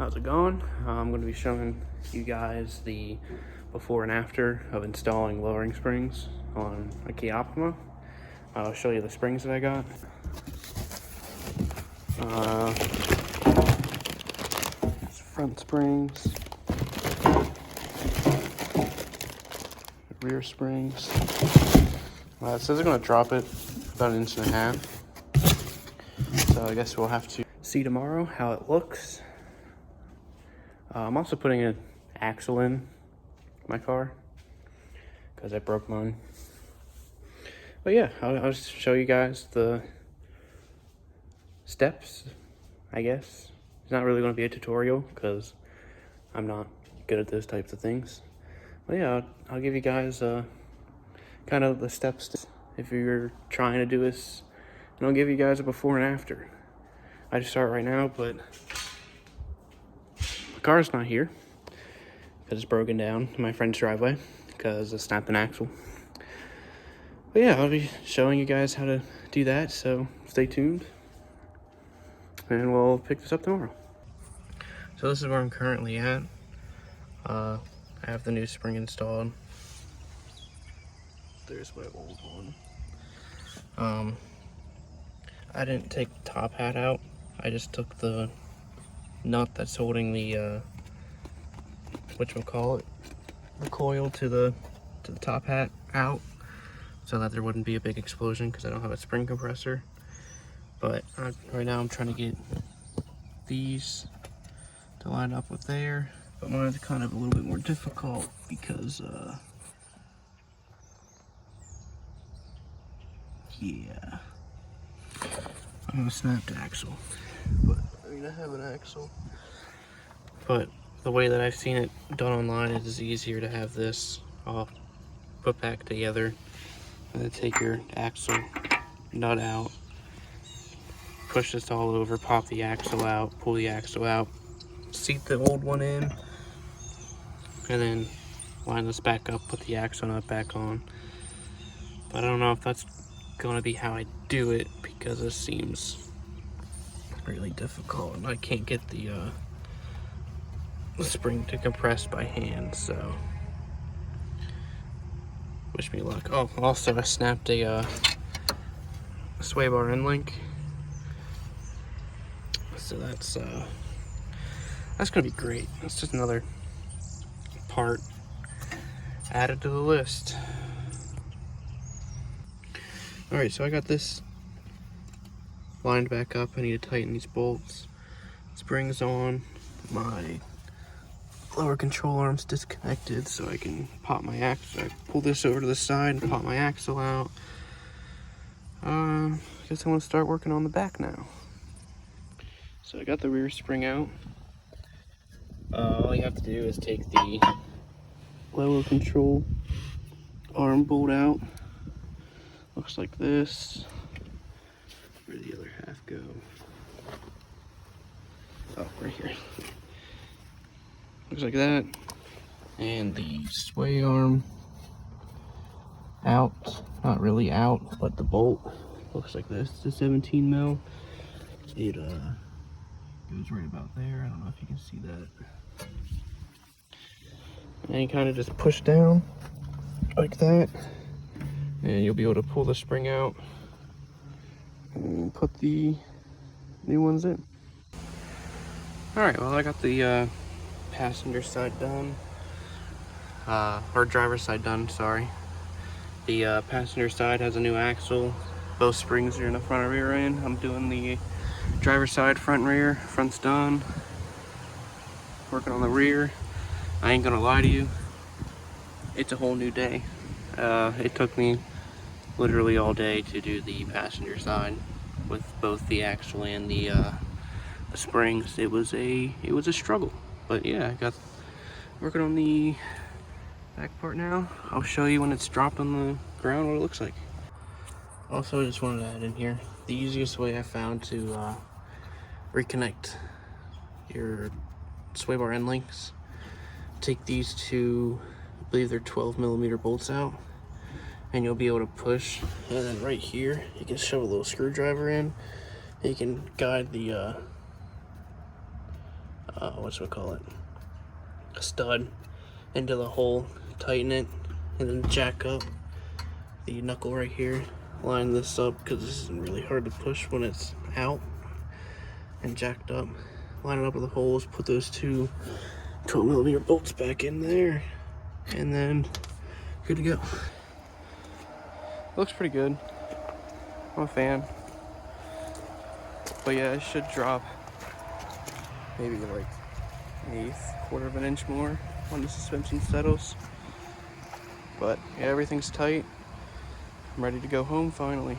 How's it going? I'm going to be showing you guys the before and after of installing lowering springs on a Kia Optima. I'll show you the springs that I got. Front springs, rear springs. It says they're going to drop it about 1.5 inches. So I guess we'll have to see tomorrow how it looks. I'm also putting an axle in my car because I broke mine. But yeah, I'll just show you guys the steps, I guess. It's not really going to be a tutorial because I'm not good at those types of things. But yeah, I'll give you guys kind of the steps if you're trying to do this. And I'll give you guys a before and after. I just start right now, but the car's not here because it's broken down in my friend's driveway because I snapped an axle. But yeah, I'll be showing you guys how to do that, so stay tuned and we'll pick this up tomorrow. So this is where I'm currently at. I have the new spring installed. There's my old one. I didn't take the top hat out. I just took the nut that's holding the whatchamacallit, the coil to the top hat out, so that there wouldn't be a big explosion because I don't have a spring compressor. But right now I'm trying to get these to line up with there, but mine's kind of a little bit more difficult because yeah, I have a snapped axle. But I mean, I have an axle, but the way that I've seen it done online, it is easier to have this all put back together and then take your axle nut out, push this all over, pop the axle out, pull the axle out, seat the old one in, and then line this back up, put the axle nut back on. But I don't know if that's going to be how I do it because this seems really difficult and I can't get the spring to compress by hand, so wish me luck. Oh, also I snapped a sway bar end link, so that's gonna be great. That's just another part added to the list. All right, so I got this lined back up. I need to tighten these bolts. Springs on. My lower control arm's disconnected, so I can pop my axle. I pull this over to the side and pop my axle out. I guess I want to start working on the back now. So I got the rear spring out. All you have to do is take the lower control arm bolt out. Looks like this. Where'd the other half go? Oh, right here. Looks like that. And the sway arm out. Not really out, but the bolt looks like this. It's a 17 mil. It goes right about there. I don't know if you can see that. And you kind of just push down like that, and you'll be able to pull the spring out and put the new ones in. All right, well, I got the passenger side done, or driver's side done, sorry. The passenger side has a new axle. Both springs are in the front and rear end. I'm doing the driver's side, front and rear. Front's done. Working on the rear. I ain't gonna lie to you, it's a whole new day. It took me literally all day to do the passenger side with both the axle and the springs. It was a struggle, but yeah, I got working on the back part now. I'll show you when it's dropped on the ground what it looks like. Also, I just wanted to add in here, the easiest way I found to reconnect your sway bar end links. Take these two, I believe they're 12mm bolts out, and you'll be able to push, and then right here you can shove a little screwdriver in, and you can guide the a stud into the hole, tighten it, and then jack up the knuckle right here. Line this up because this is really hard to push when it's out and jacked up. Line it up with the holes, put those two 12mm bolts back in there, and then good to go. Looks pretty good. I'm a fan. But yeah, it should drop maybe like an eighth, quarter of an inch more when the suspension settles. But yeah, everything's tight. I'm ready to go home finally.